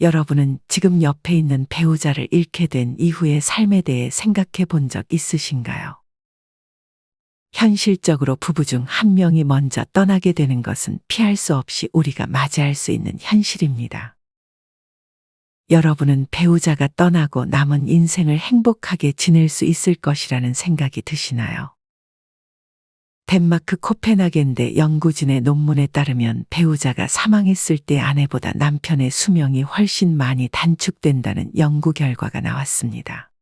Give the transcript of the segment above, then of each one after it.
여러분은 지금 옆에 있는 배우자를 잃게 된 이후의 삶에 대해 생각해 본 적 있으신가요? 현실적으로 부부 중 한 명이 먼저 떠나게 되는 것은 피할 수 없이 우리가 맞이할 수 있는 현실입니다. 여러분은 배우자가 떠나고 남은 인생을 행복하게 지낼 수 있을 것이라는 생각이 드시나요? 덴마크 코펜하겐대 연구진의 논문에 따르면 배우자가 사망했을 때 아내보다 남편의 수명이 훨씬 많이 단축된다는 연구 결과가 나왔습니다.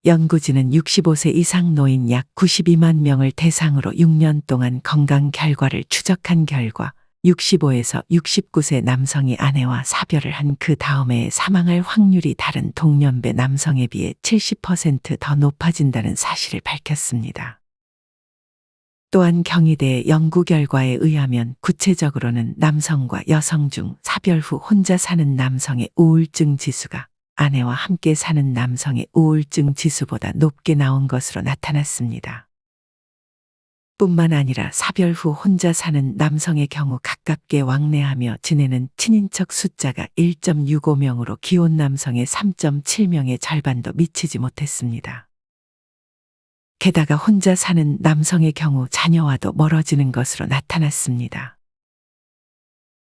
연구진은 65세 이상 노인 약 92만 명을 대상으로 6년 동안 건강 결과를 추적한 결과 65에서 69세 남성이 아내와 사별을 한 그 다음 해에 사망할 확률이 다른 동년배 남성에 비해 70% 더 높아진다는 사실을 밝혔습니다. 또한 경희대의 연구 결과에 의하면 구체적으로는 남성과 여성 중 사별 후 혼자 사는 남성의 우울증 지수가 아내와 함께 사는 남성의 우울증 지수보다 높게 나온 것으로 나타났습니다. 뿐만 아니라 사별 후 혼자 사는 남성의 경우 가깝게 왕래하며 지내는 친인척 숫자가 1.65명으로 기혼 남성의 3.7명의 절반도 미치지 못했습니다. 게다가 혼자 사는 남성의 경우 자녀와도 멀어지는 것으로 나타났습니다.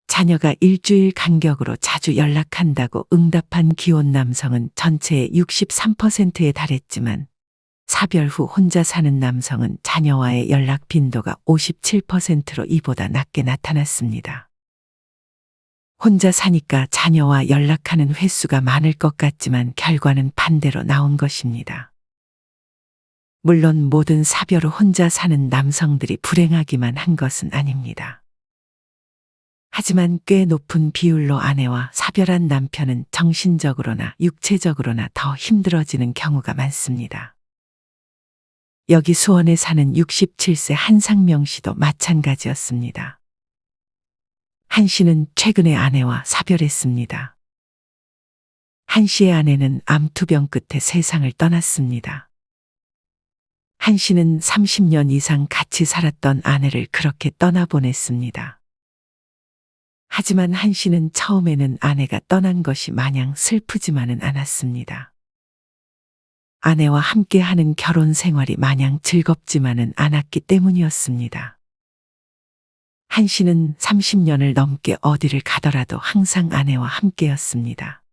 자녀가 일주일 간격으로 자주 연락한다고 응답한 기혼 남성은 전체의 63%에 달했지만 사별 후 혼자 사는 남성은 자녀와의 연락 빈도가 57%로 이보다 낮게 나타났습니다. 혼자 사니까 자녀와 연락하는 횟수가 많을 것 같지만 결과는 반대로 나온 것입니다. 물론 모든 사별 후 혼자 사는 남성들이 불행하기만 한 것은 아닙니다. 하지만 꽤 높은 비율로 아내와 사별한 남편은 정신적으로나 육체적으로나 더 힘들어지는 경우가 많습니다. 여기 수원에 사는 67세 한상명 씨도 마찬가지였습니다. 한 씨는 최근에 아내와 사별했습니다. 한 씨의 아내는 암투병 끝에 세상을 떠났습니다. 한 씨는 30년 이상 같이 살았던 아내를 그렇게 떠나보냈습니다. 하지만 한 씨는 처음에는 아내가 떠난 것이 마냥 슬프지만은 않았습니다. 아내와 함께하는 결혼 생활이 마냥 즐겁지만은 않았기 때문이었습니다. 한 씨는 30년을 넘게 어디를 가더라도 항상 아내와 함께였습니다.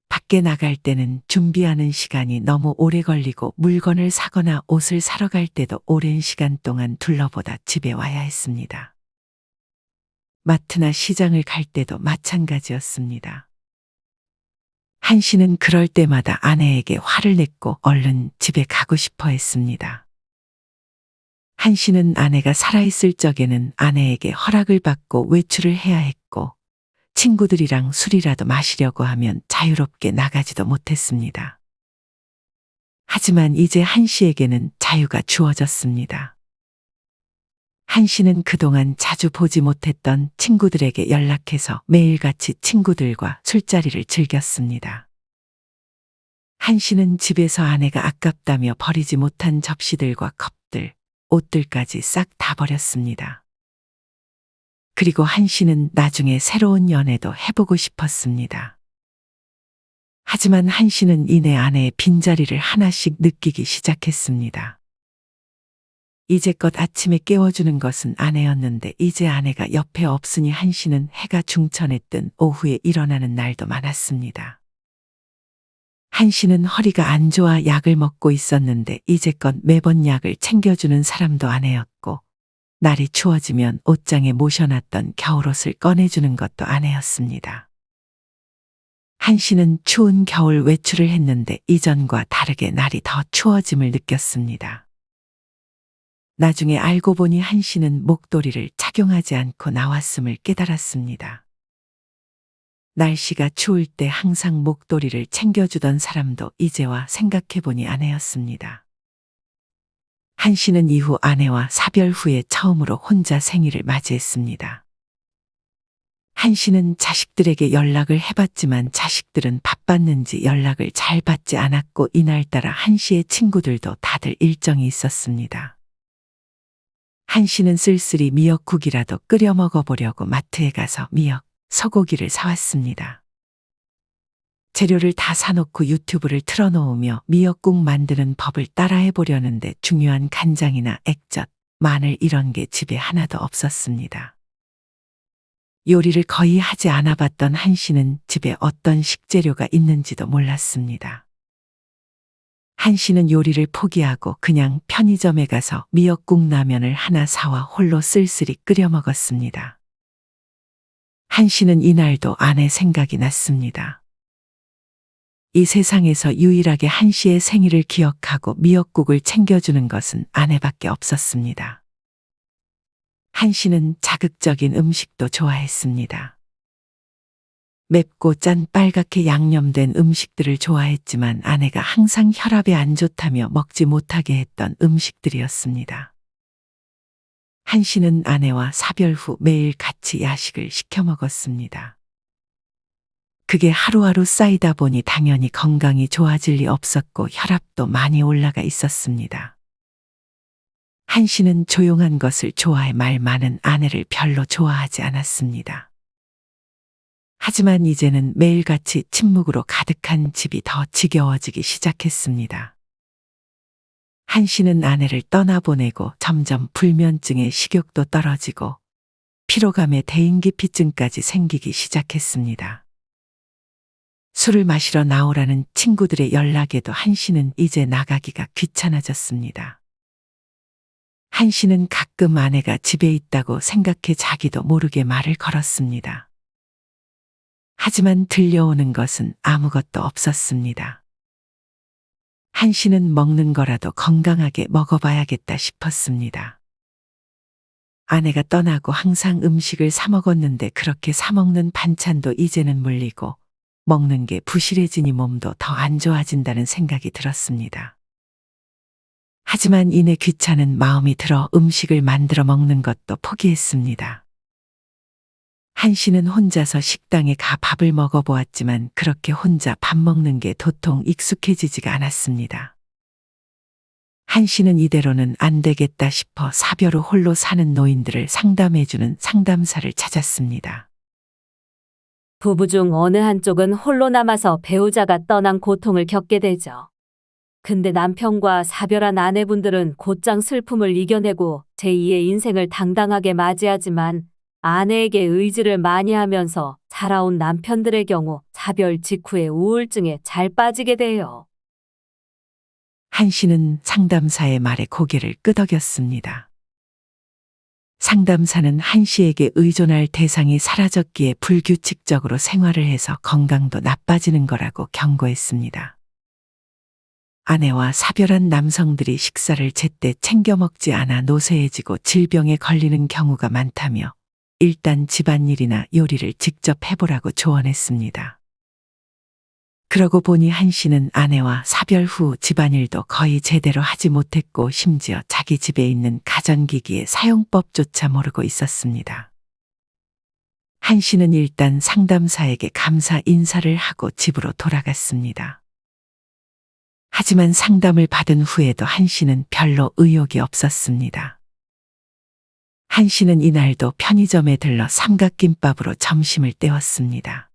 밖에 나갈 때는 준비하는 시간이 너무 오래 걸리고 물건을 사거나 옷을 사러 갈 때도 오랜 시간 동안 둘러보다 집에 와야 했습니다. 마트나 시장을 갈 때도 마찬가지였습니다. 한 씨는 그럴 때마다 아내에게 화를 냈고 얼른 집에 가고 싶어 했습니다. 한 씨는 아내가 살아있을 적에는 아내에게 허락을 받고 외출을 해야 했고 친구들이랑 술이라도 마시려고 하면 자유롭게 나가지도 못했습니다. 하지만 이제 한 씨에게는 자유가 주어졌습니다. 한 씨는 그동안 자주 보지 못했던 친구들에게 연락해서 매일같이 친구들과 술자리를 즐겼습니다. 한 씨는 집에서 아내가 아깝다며 버리지 못한 접시들과 컵들, 옷들까지 싹 다 버렸습니다. 그리고 한 씨는 나중에 새로운 연애도 해보고 싶었습니다. 하지만 한 씨는 이내 아내의 빈자리를 하나씩 느끼기 시작했습니다. 이제껏 아침에 깨워주는 것은 아내였는데 이제 아내가 옆에 없으니 한 씨는 해가 중천에 뜬 오후에 일어나는 날도 많았습니다. 한 씨는 허리가 안 좋아 약을 먹고 있었는데 이제껏 매번 약을 챙겨주는 사람도 아내였고 날이 추워지면 옷장에 모셔놨던 겨울옷을 꺼내주는 것도 아내였습니다. 한 씨는 추운 겨울 외출을 했는데 이전과 다르게 날이 더 추워짐을 느꼈습니다. 나중에 알고 보니 한 씨는 목도리를 착용하지 않고 나왔음을 깨달았습니다. 날씨가 추울 때 항상 목도리를 챙겨주던 사람도 이제와 생각해보니 아내였습니다. 한 씨는 이후 아내와 사별 후에 처음으로 혼자 생일을 맞이했습니다. 한 씨는 자식들에게 연락을 해봤지만 자식들은 바빴는지 연락을 잘 받지 않았고 이날따라 한 씨의 친구들도 다들 일정이 있었습니다. 한 씨는 쓸쓸히 미역국이라도 끓여 먹어보려고 마트에 가서 미역, 소고기를 사왔습니다. 재료를 다 사놓고 유튜브를 틀어놓으며 미역국 만드는 법을 따라해 보려는데 중요한 간장이나 액젓, 마늘 이런 게 집에 하나도 없었습니다. 요리를 거의 하지 않아 봤던 한 씨는 집에 어떤 식재료가 있는지도 몰랐습니다. 한 씨는 요리를 포기하고 그냥 편의점에 가서 미역국 라면을 하나 사와 홀로 쓸쓸히 끓여 먹었습니다. 한 씨는 이날도 아내 생각이 났습니다. 이 세상에서 유일하게 한 씨의 생일을 기억하고 미역국을 챙겨주는 것은 아내밖에 없었습니다. 한 씨는 자극적인 음식도 좋아했습니다. 맵고 짠 빨갛게 양념된 음식들을 좋아했지만 아내가 항상 혈압에 안 좋다며 먹지 못하게 했던 음식들이었습니다. 한 씨는 아내와 사별 후 매일 같이 야식을 시켜 먹었습니다. 그게 하루하루 쌓이다 보니 당연히 건강이 좋아질 리 없었고 혈압도 많이 올라가 있었습니다. 한 씨는 조용한 것을 좋아해 말 많은 아내를 별로 좋아하지 않았습니다. 하지만 이제는 매일같이 침묵으로 가득한 집이 더 지겨워지기 시작했습니다. 한 씨는 아내를 떠나보내고 점점 불면증에 식욕도 떨어지고 피로감에 대인기피증까지 생기기 시작했습니다. 술을 마시러 나오라는 친구들의 연락에도 한 씨는 이제 나가기가 귀찮아졌습니다. 한 씨는 가끔 아내가 집에 있다고 생각해 자기도 모르게 말을 걸었습니다. 하지만 들려오는 것은 아무것도 없었습니다. 한 씨는 먹는 거라도 건강하게 먹어봐야겠다 싶었습니다. 아내가 떠나고 항상 음식을 사 먹었는데 그렇게 사 먹는 반찬도 이제는 물리고 먹는 게 부실해지니 몸도 더 안 좋아진다는 생각이 들었습니다. 하지만 이내 귀찮은 마음이 들어 음식을 만들어 먹는 것도 포기했습니다. 한 씨는 혼자서 식당에 가 밥을 먹어보았지만 그렇게 혼자 밥 먹는 게 도통 익숙해지지가 않았습니다. 한 씨는 이대로는 안 되겠다 싶어 사별 후 홀로 사는 노인들을 상담해주는 상담사를 찾았습니다. 부부 중 어느 한쪽은 홀로 남아서 배우자가 떠난 고통을 겪게 되죠. 근데 남편과 사별한 아내분들은 곧장 슬픔을 이겨내고 제2의 인생을 당당하게 맞이하지만 아내에게 의지를 많이 하면서 살아온 남편들의 경우 사별 직후에 우울증에 잘 빠지게 돼요. 한 씨는 상담사의 말에 고개를 끄덕였습니다. 상담사는 한 씨에게 의존할 대상이 사라졌기에 불규칙적으로 생활을 해서 건강도 나빠지는 거라고 경고했습니다. 아내와 사별한 남성들이 식사를 제때 챙겨 먹지 않아 노쇠해지고 질병에 걸리는 경우가 많다며 일단 집안일이나 요리를 직접 해보라고 조언했습니다. 그러고 보니 한 씨는 아내와 사별 후 집안일도 거의 제대로 하지 못했고 심지어 자기 집에 있는 가전기기의 사용법조차 모르고 있었습니다. 한 씨는 일단 상담사에게 감사 인사를 하고 집으로 돌아갔습니다. 하지만 상담을 받은 후에도 한 씨는 별로 의욕이 없었습니다. 한 씨는 이날도 편의점에 들러 삼각김밥으로 점심을 때웠습니다.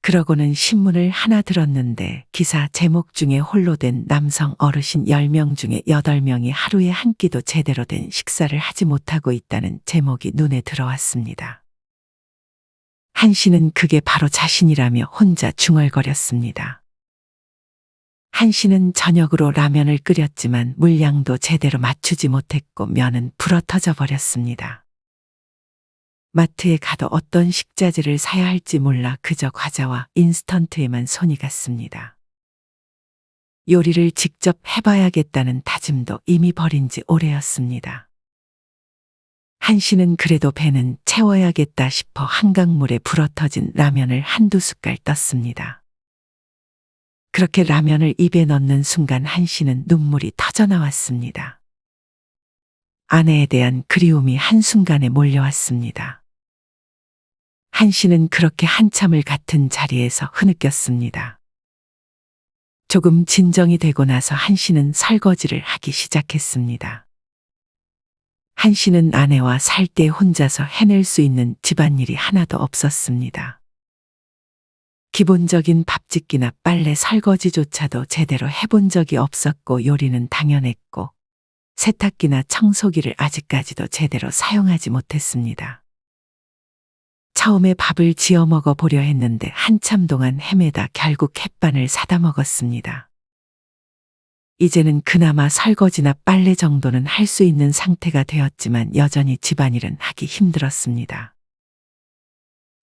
그러고는 신문을 하나 들었는데 기사 제목 중에 홀로 된 남성 어르신 10명 중에 8명이 하루에 한 끼도 제대로 된 식사를 하지 못하고 있다는 제목이 눈에 들어왔습니다. 한 씨는 그게 바로 자신이라며 혼자 중얼거렸습니다. 한 씨는 저녁으로 라면을 끓였지만 물량도 제대로 맞추지 못했고 면은 불어터져 버렸습니다. 마트에 가도 어떤 식자재를 사야 할지 몰라 그저 과자와 인스턴트에만 손이 갔습니다. 요리를 직접 해봐야겠다는 다짐도 이미 버린 지 오래였습니다. 한 씨는 그래도 배는 채워야겠다 싶어 한강물에 불어터진 라면을 한두 숟갈 떴습니다. 그렇게 라면을 입에 넣는 순간 한 씨는 눈물이 터져나왔습니다. 아내에 대한 그리움이 한순간에 몰려왔습니다. 한 씨는 그렇게 한참을 같은 자리에서 흐느꼈습니다. 조금 진정이 되고 나서 한 씨는 설거지를 하기 시작했습니다. 한 씨는 아내와 살 때 혼자서 해낼 수 있는 집안일이 하나도 없었습니다. 기본적인 밥짓기나 빨래 설거지조차도 제대로 해본 적이 없었고 요리는 당연했고 세탁기나 청소기를 아직까지도 제대로 사용하지 못했습니다. 처음에 밥을 지어 먹어 보려 했는데 한참 동안 헤매다 결국 햇반을 사다 먹었습니다. 이제는 그나마 설거지나 빨래 정도는 할 수 있는 상태가 되었지만 여전히 집안일은 하기 힘들었습니다.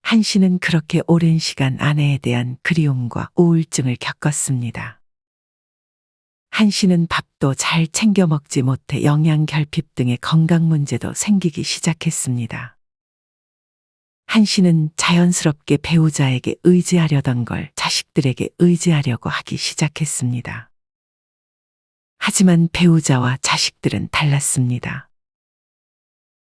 한 씨는 그렇게 오랜 시간 아내에 대한 그리움과 우울증을 겪었습니다. 한 씨는 밥도 잘 챙겨 먹지 못해 영양 결핍 등의 건강 문제도 생기기 시작했습니다. 한 씨는 자연스럽게 배우자에게 의지하려던 걸 자식들에게 의지하려고 하기 시작했습니다. 하지만 배우자와 자식들은 달랐습니다.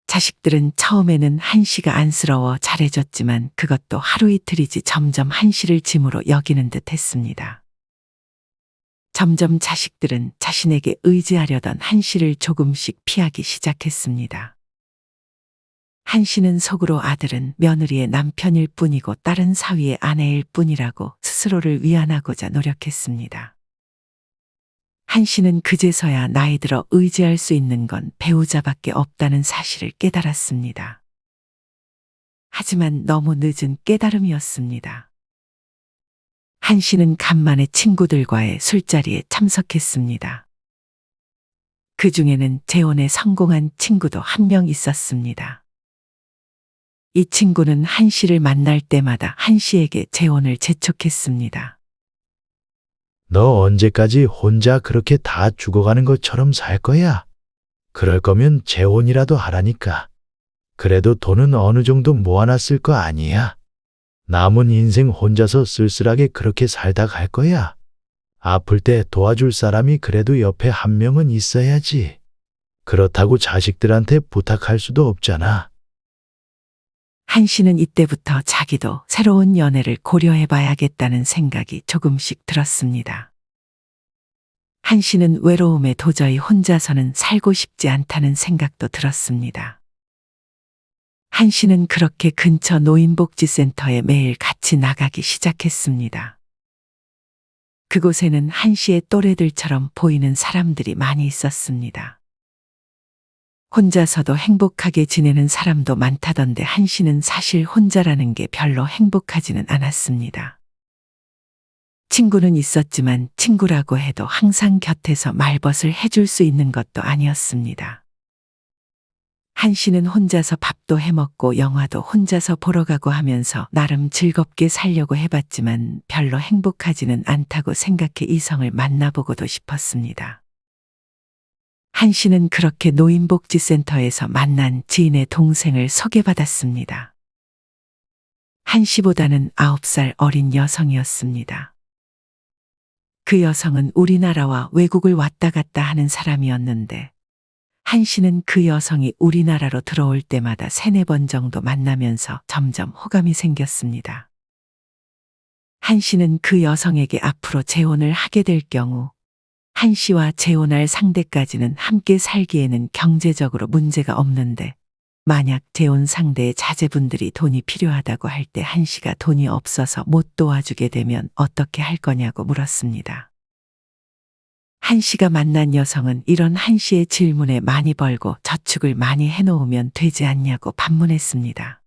자식들은 처음에는 한 씨가 안쓰러워 잘해줬지만 그것도 하루 이틀이지 점점 한 씨를 짐으로 여기는 듯 했습니다. 점점 자식들은 자신에게 의지하려던 한 씨를 조금씩 피하기 시작했습니다. 한 씨는 속으로 아들은 며느리의 남편일 뿐이고 딸은 사위의 아내일 뿐이라고 스스로를 위안하고자 노력했습니다. 한 씨는 그제서야 나이 들어 의지할 수 있는 건 배우자밖에 없다는 사실을 깨달았습니다. 하지만 너무 늦은 깨달음이었습니다. 한 씨는 간만에 친구들과의 술자리에 참석했습니다. 그 중에는 재혼에 성공한 친구도 한 명 있었습니다. 이 친구는 한 씨를 만날 때마다 한 씨에게 재혼을 재촉했습니다. 너 언제까지 혼자 그렇게 다 죽어가는 것처럼 살 거야? 그럴 거면 재혼이라도 하라니까. 그래도 돈은 어느 정도 모아놨을 거 아니야? 남은 인생 혼자서 쓸쓸하게 그렇게 살다 갈 거야. 아플 때 도와줄 사람이 그래도 옆에 한 명은 있어야지. 그렇다고 자식들한테 부탁할 수도 없잖아. 한 씨는 이때부터 자기도 새로운 연애를 고려해 봐야겠다는 생각이 조금씩 들었습니다. 한 씨는 외로움에 도저히 혼자서는 살고 싶지 않다는 생각도 들었습니다. 한 씨는 그렇게 근처 노인복지센터에 매일 같이 나가기 시작했습니다. 그곳에는 한 씨의 또래들처럼 보이는 사람들이 많이 있었습니다. 혼자서도 행복하게 지내는 사람도 많다던데 한 씨는 사실 혼자라는 게 별로 행복하지는 않았습니다. 친구는 있었지만 친구라고 해도 항상 곁에서 말벗을 해줄 수 있는 것도 아니었습니다. 한 씨는 혼자서 밥도 해먹고 영화도 혼자서 보러 가고 하면서 나름 즐겁게 살려고 해봤지만 별로 행복하지는 않다고 생각해 이성을 만나보고도 싶었습니다. 한 씨는 그렇게 노인복지센터에서 만난 지인의 동생을 소개받았습니다. 한 씨보다는 9살 어린 여성이었습니다. 그 여성은 우리나라와 외국을 왔다 갔다 하는 사람이었는데 한 씨는 그 여성이 우리나라로 들어올 때마다 3-4번 정도 만나면서 점점 호감이 생겼습니다. 한 씨는 그 여성에게 앞으로 재혼을 하게 될 경우 한 씨와 재혼할 상대까지는 함께 살기에는 경제적으로 문제가 없는데 만약 재혼 상대의 자제분들이 돈이 필요하다고 할 때 한 씨가 돈이 없어서 못 도와주게 되면 어떻게 할 거냐고 물었습니다. 한 씨가 만난 여성은 이런 한 씨의 질문에 많이 벌고 저축을 많이 해놓으면 되지 않냐고 반문했습니다.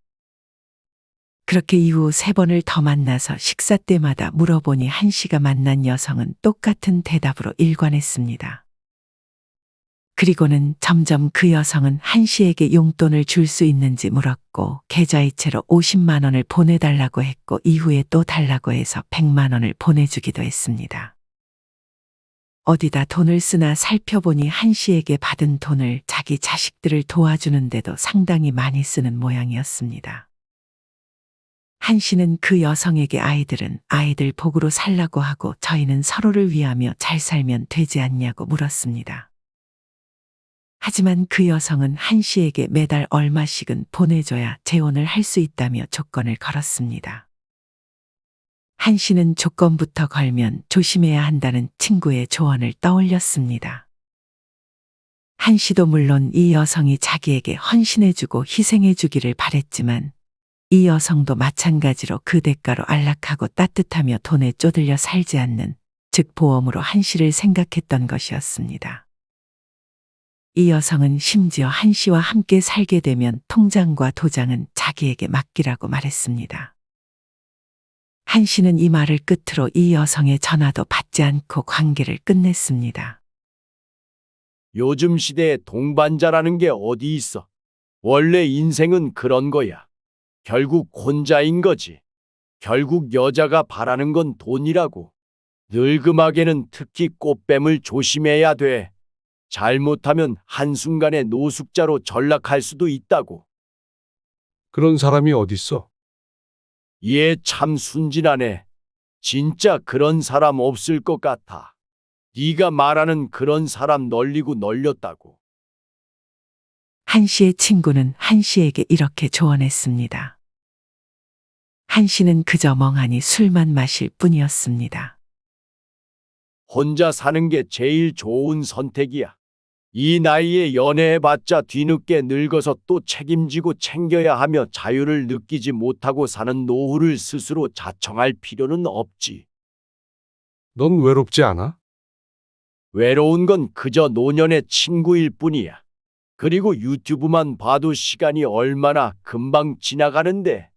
그렇게 이후 3번을 더 만나서 식사 때마다 물어보니 한 씨가 만난 여성은 똑같은 대답으로 일관했습니다. 그리고는 점점 그 여성은 한 씨에게 용돈을 줄 수 있는지 물었고 계좌이체로 50만 원을 보내달라고 했고 이후에 또 달라고 해서 100만 원을 보내주기도 했습니다. 어디다 돈을 쓰나 살펴보니 한 씨에게 받은 돈을 자기 자식들을 도와주는데도 상당히 많이 쓰는 모양이었습니다. 한 씨는 그 여성에게 아이들은 아이들 복으로 살라고 하고 저희는 서로를 위하며 잘 살면 되지 않냐고 물었습니다. 하지만 그 여성은 한 씨에게 매달 얼마씩은 보내줘야 재혼을 할 수 있다며 조건을 걸었습니다. 한 씨는 조건부터 걸면 조심해야 한다는 친구의 조언을 떠올렸습니다. 한 씨도 물론 이 여성이 자기에게 헌신해주고 희생해주기를 바랬지만 이 여성도 마찬가지로 그 대가로 안락하고 따뜻하며 돈에 쪼들려 살지 않는, 즉 보험으로 한 씨를 생각했던 것이었습니다. 이 여성은 심지어 한 씨와 함께 살게 되면 통장과 도장은 자기에게 맡기라고 말했습니다. 한 씨는 이 말을 끝으로 이 여성의 전화도 받지 않고 관계를 끝냈습니다. 요즘 시대에 동반자라는 게 어디 있어? 원래 인생은 그런 거야. 결국 혼자인 거지. 결국 여자가 바라는 건 돈이라고. 늙음하게는 특히 꽃뱀을 조심해야 돼. 잘못하면 한순간에 노숙자로 전락할 수도 있다고. 그런 사람이 어딨어? 얘 참 순진하네. 진짜 그런 사람 없을 것 같아. 네가 말하는 그런 사람 널리고 널렸다고. 한 씨의 친구는 한 씨에게 이렇게 조언했습니다. 한 씨는 그저 멍하니 술만 마실 뿐이었습니다. 혼자 사는 게 제일 좋은 선택이야. 이 나이에 연애해봤자 뒤늦게 늙어서 또 책임지고 챙겨야 하며 자유를 느끼지 못하고 사는 노후를 스스로 자청할 필요는 없지. 넌 외롭지 않아? 외로운 건 그저 노년의 친구일 뿐이야. 그리고 유튜브만 봐도 시간이 얼마나 금방 지나가는데.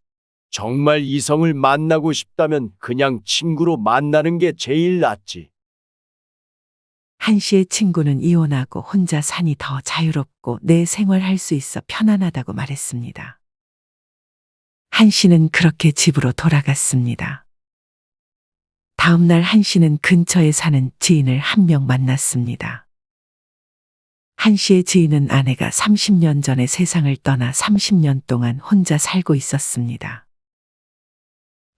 정말 이성을 만나고 싶다면 그냥 친구로 만나는 게 제일 낫지. 한 씨의 친구는 이혼하고 혼자 사니 더 자유롭고 내 생활할 수 있어 편안하다고 말했습니다. 한 씨는 그렇게 집으로 돌아갔습니다. 다음 날 한 씨는 근처에 사는 지인을 한 명 만났습니다. 한 씨의 지인은 아내가 30년 전에 세상을 떠나 30년 동안 혼자 살고 있었습니다.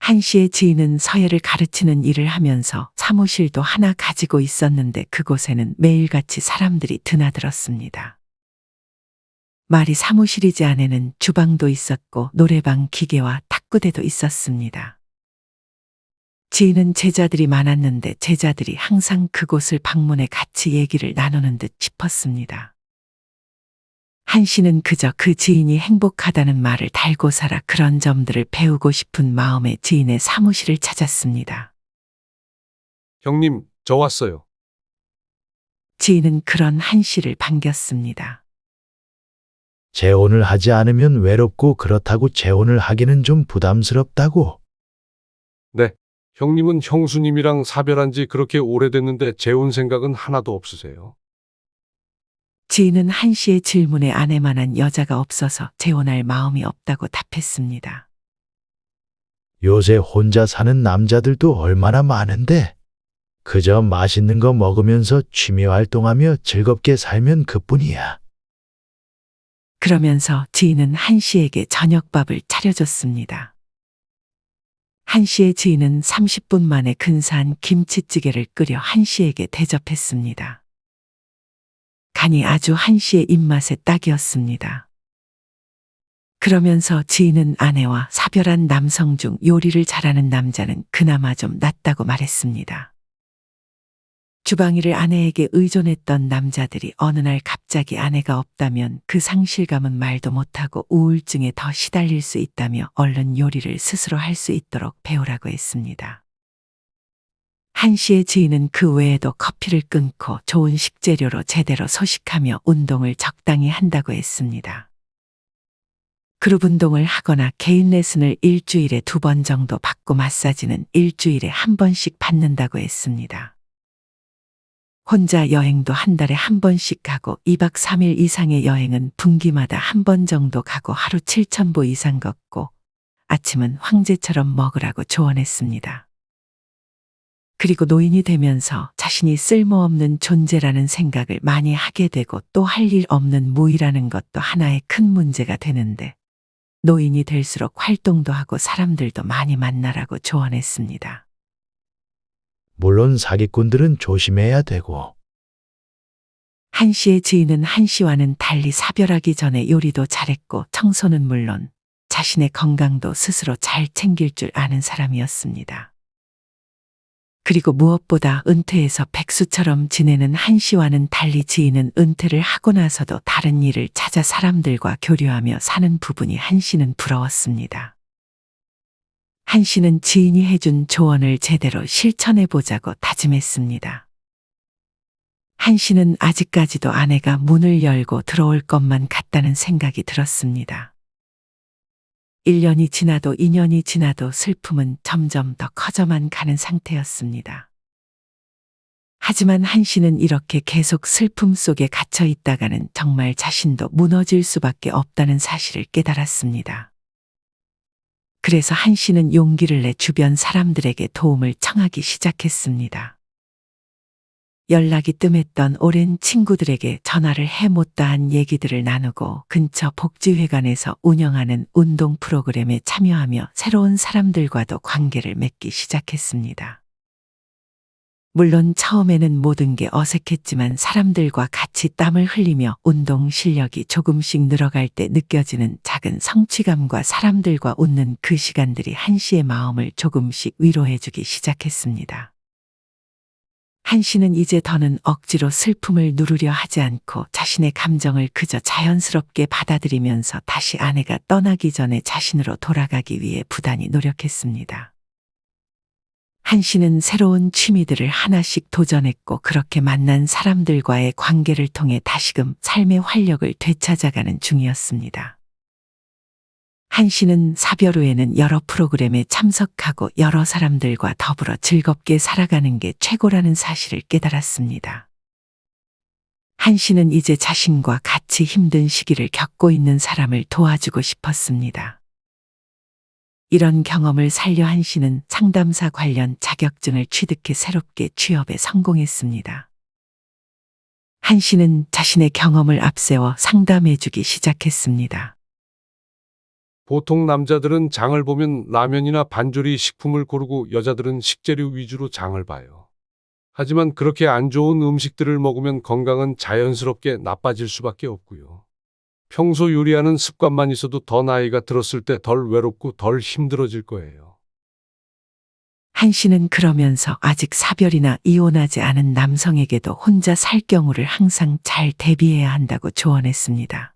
한 씨의 지인은 서예를 가르치는 일을 하면서 사무실도 하나 가지고 있었는데 그곳에는 매일같이 사람들이 드나들었습니다. 말이 사무실이지 안에는 주방도 있었고 노래방 기계와 탁구대도 있었습니다. 지인은 제자들이 많았는데 제자들이 항상 그곳을 방문해 같이 얘기를 나누는 듯 싶었습니다. 한 씨는 그저 그 지인이 행복하다는 말을 달고 살아 그런 점들을 배우고 싶은 마음에 지인의 사무실을 찾았습니다. 형님, 저 왔어요. 지인은 그런 한 씨를 반겼습니다. 재혼을 하지 않으면 외롭고 그렇다고 재혼을 하기는 좀 부담스럽다고. 네. 형님은 형수님이랑 사별한 지 그렇게 오래됐는데 재혼 생각은 하나도 없으세요? 지인은 한 씨의 질문에 아내만한 여자가 없어서 재혼할 마음이 없다고 답했습니다. 요새 혼자 사는 남자들도 얼마나 많은데. 그저 맛있는 거 먹으면서 취미 활동하며 즐겁게 살면 그뿐이야. 그러면서 지인은 한 씨에게 저녁밥을 차려줬습니다. 한 씨의 지인은 30분 만에 근사한 김치찌개를 끓여 한 씨에게 대접했습니다. 간이 아주 한 씨의 입맛에 딱이었습니다. 그러면서 지인은 아내와 사별한 남성 중 요리를 잘하는 남자는 그나마 좀 낫다고 말했습니다. 주방일을 아내에게 의존했던 남자들이 어느 날 갑자기 아내가 없다면 그 상실감은 말도 못하고 우울증에 더 시달릴 수 있다며 얼른 요리를 스스로 할 수 있도록 배우라고 했습니다. 한 씨의 지인은 그 외에도 커피를 끊고 좋은 식재료로 제대로 소식하며 운동을 적당히 한다고 했습니다. 그룹 운동을 하거나 개인 레슨을 일주일에 2번 정도 받고 마사지는 일주일에 1번씩 받는다고 했습니다. 혼자 여행도 한 달에 1번씩 가고 2박 3일 이상의 여행은 분기마다 1번 정도 가고 하루 7,000보 이상 걷고 아침은 황제처럼 먹으라고 조언했습니다. 그리고 노인이 되면서 자신이 쓸모없는 존재라는 생각을 많이 하게 되고 또 할 일 없는 무이라는 것도 하나의 큰 문제가 되는데 노인이 될수록 활동도 하고 사람들도 많이 만나라고 조언했습니다. 물론 사기꾼들은 조심해야 되고. 한 씨의 지인은 한 씨와는 달리 사별하기 전에 요리도 잘했고 청소는 물론 자신의 건강도 스스로 잘 챙길 줄 아는 사람이었습니다. 그리고 무엇보다 은퇴해서 백수처럼 지내는 한 씨와는 달리 지인은 은퇴를 하고 나서도 다른 일을 찾아 사람들과 교류하며 사는 부분이 한 씨는 부러웠습니다. 한 씨는 지인이 해준 조언을 제대로 실천해 보자고 다짐했습니다. 한 씨는 아직까지도 아내가 문을 열고 들어올 것만 같다는 생각이 들었습니다. 1년이 지나도 2년이 지나도 슬픔은 점점 더 커져만 가는 상태였습니다. 하지만 한 씨는 이렇게 계속 슬픔 속에 갇혀 있다가는 정말 자신도 무너질 수밖에 없다는 사실을 깨달았습니다. 그래서 한 씨는 용기를 내 주변 사람들에게 도움을 청하기 시작했습니다. 연락이 뜸했던 오랜 친구들에게 전화를 해 못다한 얘기들을 나누고 근처 복지회관에서 운영하는 운동 프로그램에 참여하며 새로운 사람들과도 관계를 맺기 시작했습니다. 물론 처음에는 모든 게 어색했지만 사람들과 같이 땀을 흘리며 운동 실력이 조금씩 늘어갈 때 느껴지는 작은 성취감과 사람들과 웃는 그 시간들이 한 씨의 마음을 조금씩 위로해주기 시작했습니다. 한 씨는 이제 더는 억지로 슬픔을 누르려 하지 않고 자신의 감정을 그저 자연스럽게 받아들이면서 다시 아내가 떠나기 전에 자신으로 돌아가기 위해 부단히 노력했습니다. 한 씨는 새로운 취미들을 하나씩 도전했고 그렇게 만난 사람들과의 관계를 통해 다시금 삶의 활력을 되찾아가는 중이었습니다. 한 씨는 사별 후에는 여러 프로그램에 참석하고 여러 사람들과 더불어 즐겁게 살아가는 게 최고라는 사실을 깨달았습니다. 한 씨는 이제 자신과 같이 힘든 시기를 겪고 있는 사람을 도와주고 싶었습니다. 이런 경험을 살려 한 씨는 상담사 관련 자격증을 취득해 새롭게 취업에 성공했습니다. 한 씨는 자신의 경험을 앞세워 상담해주기 시작했습니다. 보통 남자들은 장을 보면 라면이나 반조리 식품을 고르고 여자들은 식재료 위주로 장을 봐요. 하지만 그렇게 안 좋은 음식들을 먹으면 건강은 자연스럽게 나빠질 수밖에 없고요. 평소 요리하는 습관만 있어도 더 나이가 들었을 때 덜 외롭고 덜 힘들어질 거예요. 한 씨는 그러면서 아직 사별이나 이혼하지 않은 남성에게도 혼자 살 경우를 항상 잘 대비해야 한다고 조언했습니다.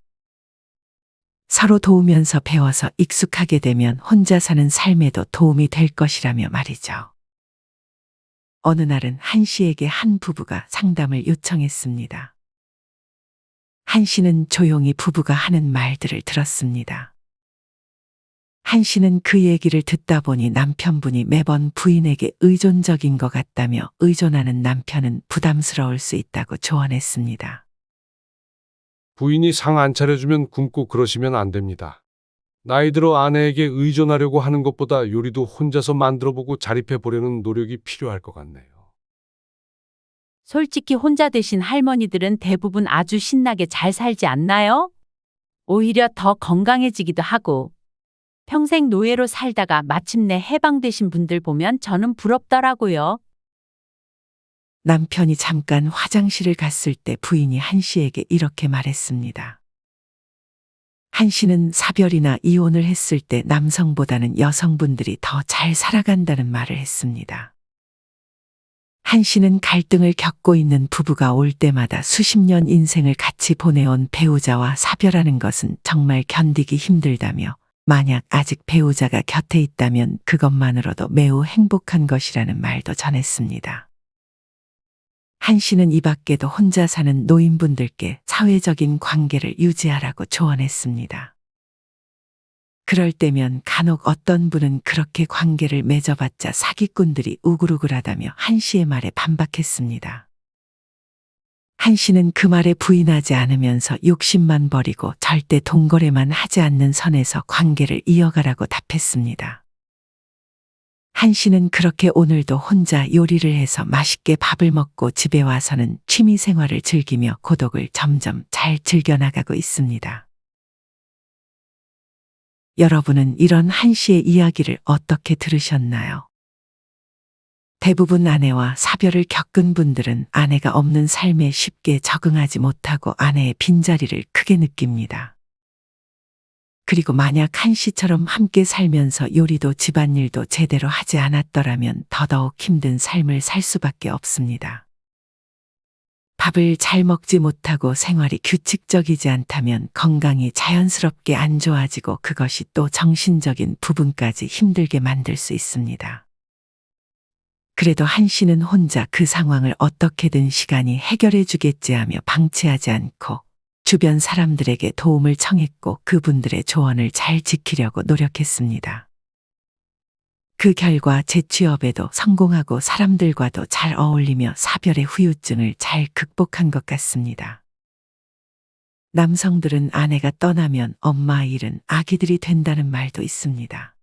서로 도우면서 배워서 익숙하게 되면 혼자 사는 삶에도 도움이 될 것이라며 말이죠. 어느 날은 한 씨에게 한 부부가 상담을 요청했습니다. 한 씨는 조용히 부부가 하는 말들을 들었습니다. 한 씨는 그 얘기를 듣다 보니 남편분이 매번 부인에게 의존적인 것 같다며 의존하는 남편은 부담스러울 수 있다고 조언했습니다. 부인이 상 안 차려주면 굶고 그러시면 안 됩니다. 나이 들어 아내에게 의존하려고 하는 것보다 요리도 혼자서 만들어보고 자립해 보려는 노력이 필요할 것 같네요. 솔직히 혼자 되신 할머니들은 대부분 아주 신나게 잘 살지 않나요? 오히려 더 건강해지기도 하고 평생 노예로 살다가 마침내 해방되신 분들 보면 저는 부럽더라고요. 남편이 잠깐 화장실을 갔을 때 부인이 한 씨에게 이렇게 말했습니다. 한 씨는 사별이나 이혼을 했을 때 남성보다는 여성분들이 더 잘 살아간다는 말을 했습니다. 한 씨는 갈등을 겪고 있는 부부가 올 때마다 수십 년 인생을 같이 보내온 배우자와 사별하는 것은 정말 견디기 힘들다며 만약 아직 배우자가 곁에 있다면 그것만으로도 매우 행복한 것이라는 말도 전했습니다. 한 씨는 이 밖에도 혼자 사는 노인분들께 사회적인 관계를 유지하라고 조언했습니다. 그럴 때면 간혹 어떤 분은 그렇게 관계를 맺어봤자 사기꾼들이 우글우글하다며 한 씨의 말에 반박했습니다. 한 씨는 그 말에 부인하지 않으면서 욕심만 버리고 절대 동거래만 하지 않는 선에서 관계를 이어가라고 답했습니다. 한 씨는 그렇게 오늘도 혼자 요리를 해서 맛있게 밥을 먹고 집에 와서는 취미 생활을 즐기며 고독을 점점 잘 즐겨나가고 있습니다. 여러분은 이런 한 씨의 이야기를 어떻게 들으셨나요? 대부분 아내와 사별을 겪은 분들은 아내가 없는 삶에 쉽게 적응하지 못하고 아내의 빈자리를 크게 느낍니다. 그리고 만약 한 씨처럼 함께 살면서 요리도 집안일도 제대로 하지 않았더라면 더더욱 힘든 삶을 살 수밖에 없습니다. 밥을 잘 먹지 못하고 생활이 규칙적이지 않다면 건강이 자연스럽게 안 좋아지고 그것이 또 정신적인 부분까지 힘들게 만들 수 있습니다. 그래도 한 씨는 혼자 그 상황을 어떻게든 시간이 해결해 주겠지 하며 방치하지 않고 주변 사람들에게 도움을 청했고 그분들의 조언을 잘 지키려고 노력했습니다. 그 결과 재취업에도 성공하고 사람들과도 잘 어울리며 사별의 후유증을 잘 극복한 것 같습니다. 남성들은 아내가 떠나면 엄마 일은 아기들이 된다는 말도 있습니다.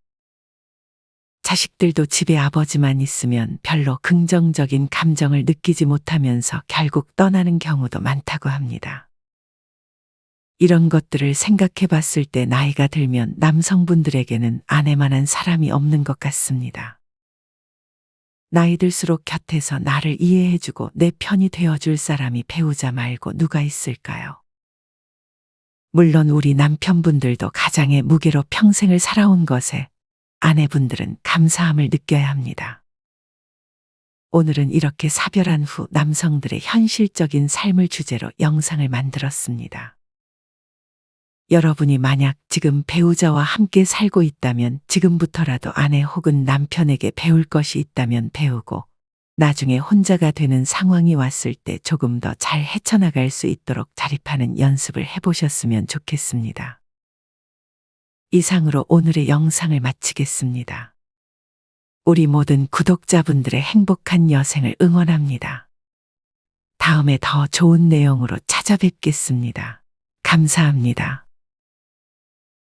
자식들도 집에 아버지만 있으면 별로 긍정적인 감정을 느끼지 못하면서 결국 떠나는 경우도 많다고 합니다. 이런 것들을 생각해 봤을 때 나이가 들면 남성분들에게는 아내만한 사람이 없는 것 같습니다. 나이 들수록 곁에서 나를 이해해주고 내 편이 되어줄 사람이 배우자 말고 누가 있을까요? 물론 우리 남편분들도 가장의 무게로 평생을 살아온 것에 아내분들은 감사함을 느껴야 합니다. 오늘은 이렇게 사별한 후 남성들의 현실적인 삶을 주제로 영상을 만들었습니다. 여러분이 만약 지금 배우자와 함께 살고 있다면 지금부터라도 아내 혹은 남편에게 배울 것이 있다면 배우고 나중에 혼자가 되는 상황이 왔을 때 조금 더 잘 헤쳐나갈 수 있도록 자립하는 연습을 해보셨으면 좋겠습니다. 이상으로 오늘의 영상을 마치겠습니다. 우리 모든 구독자분들의 행복한 여생을 응원합니다. 다음에 더 좋은 내용으로 찾아뵙겠습니다. 감사합니다.